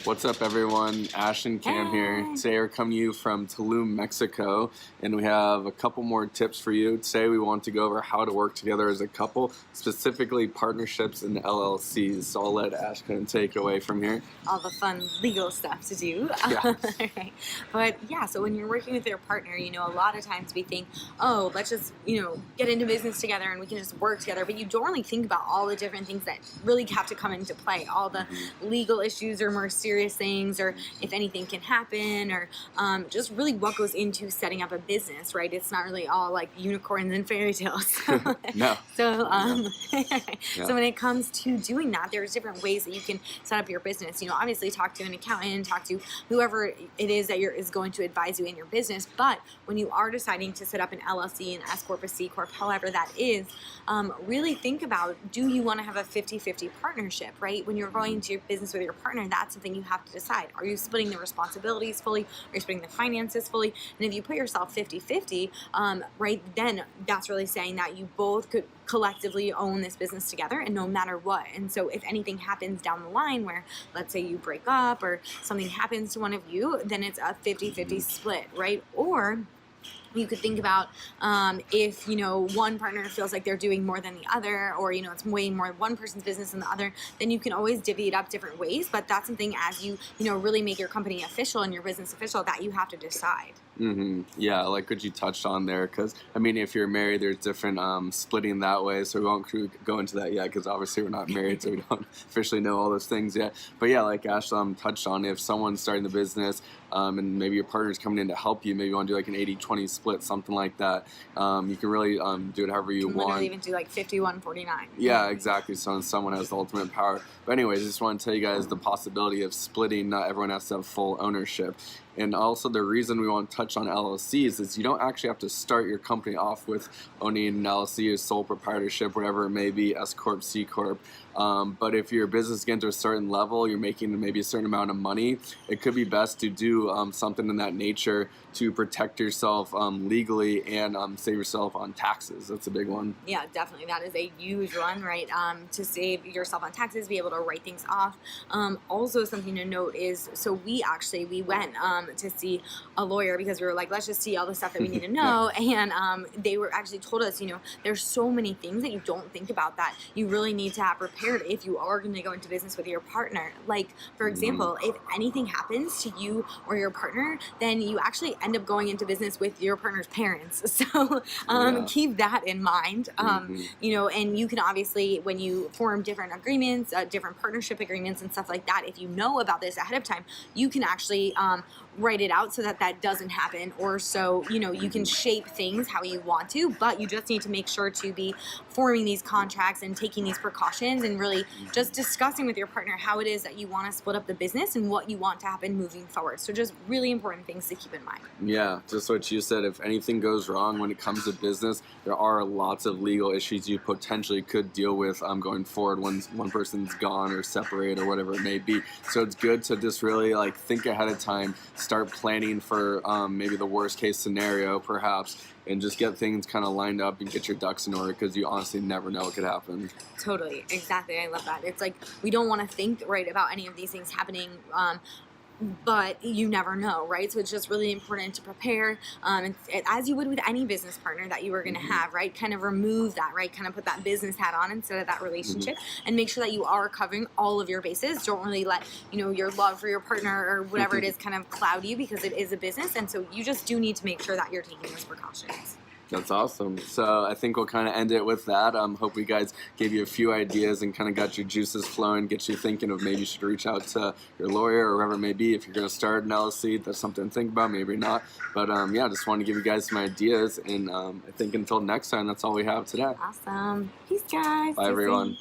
What's up, everyone? Ash and Cam here. Today we're coming to you from Tulum, Mexico, and we have a couple more tips for you. Today we want to go over how to work together as a couple, specifically partnerships and LLCs. So I'll let Ash kind of take it away from here. All the fun legal stuff to do. Yeah. Right. But yeah, so when you're working with your partner, a lot of times we think, oh, let's just, get into business together and we can just work together. But you don't really think about all the different things that really have to come into play, all the legal issues or more serious things, or if anything can happen, or just really what goes into setting up a business, right? It's not really all like unicorns and fairy tales. No. So, Yeah. so when it comes to doing that, there's different ways that you can set up your business. Obviously talk to an accountant, talk to whoever it is that is going to advise you in your business. But when you are deciding to set up an LLC, an S-Corp, a C-Corp, however that is, really think about, do you want to have a 50-50 partnership, right? When you're going into your business with your partner, that's something you have to decide. Are you splitting the responsibilities fully? Are you splitting the finances fully? And if you put yourself 50-50, right, then that's really saying that you both could collectively own this business together, and no matter what. And so if anything happens down the line where, let's say, you break up or something happens to one of you, then it's a 50-50 split, right? Or you could think about if, one partner feels like they're doing more than the other, or, it's way more one person's business than the other, then you can always divvy it up different ways. But that's something as you, really make your company official and your business official that you have to decide. Yeah, like what you touched on there, because if you're married, there's different splitting that way, so we won't go into that yet, because obviously we're not married, so we don't officially know all those things yet. But yeah, like Ash touched on, if someone's starting the business and maybe your partner's coming in to help you, maybe you want to do like an 80-20 split, something like that. You can really do it however you want. Literally even do like 51-49. Yeah, exactly. So someone has the ultimate power. But anyways, I just want to tell you guys the possibility of splitting. Not everyone has to have full ownership. And also the reason we want to touch on LLCs is you don't actually have to start your company off with owning an LLC, a sole proprietorship, whatever it may be, S-Corp, C-Corp. But if your business gets to a certain level, you're making maybe a certain amount of money, it could be best to do something in that nature to protect yourself legally and save yourself on taxes. That's a big one. Yeah, definitely. That is a huge one, right? To save yourself on taxes, be able to write things off. Also, something to note is, so we went to see a lawyer because we were like, let's just see all the stuff that we need to know. And they were actually told us, there's so many things that you don't think about that you really need to have prepared if you are going to go into business with your partner. Like, for example, if anything happens to you or your partner, then you actually end up going into business with your partner's parents. So keep that in mind. And you can obviously, when you form different agreements, different partnership agreements and stuff like that, if you know about this ahead of time, you can actually write it out so that that doesn't happen, or so you can shape things how you want to, but you just need to make sure to be forming these contracts and taking these precautions and really just discussing with your partner how it is that you want to split up the business and what you want to happen moving forward. So just really important things to keep in mind. Yeah, just what you said, if anything goes wrong when it comes to business, there are lots of legal issues you potentially could deal with going forward when one person's gone or separated or whatever it may be. So it's good to just really think ahead of time, start planning for maybe the worst case scenario perhaps, and just get things kind of lined up and get your ducks in order, because you honestly never know what could happen. Totally, exactly. I love that. It's like we don't want to think about any of these things happening, but you never know, right? So it's just really important to prepare, as you would with any business partner that you were going to have, right? Kind of remove that, right? Kind of put that business hat on instead of that relationship, and make sure that you are covering all of your bases. Don't really let, your love for your partner or whatever it is kind of cloud you, because it is a business. And so you just do need to make sure that you're taking those precautions. That's awesome. So I think we'll kind of end it with that. Hope we guys gave you a few ideas and kind of got your juices flowing, get you thinking of maybe you should reach out to your lawyer or whoever it may be. If you're going to start an LLC, that's something to think about, maybe not. But yeah, just wanted to give you guys some ideas. And I think until next time, that's all we have today. Awesome. Peace, guys. Bye, everyone.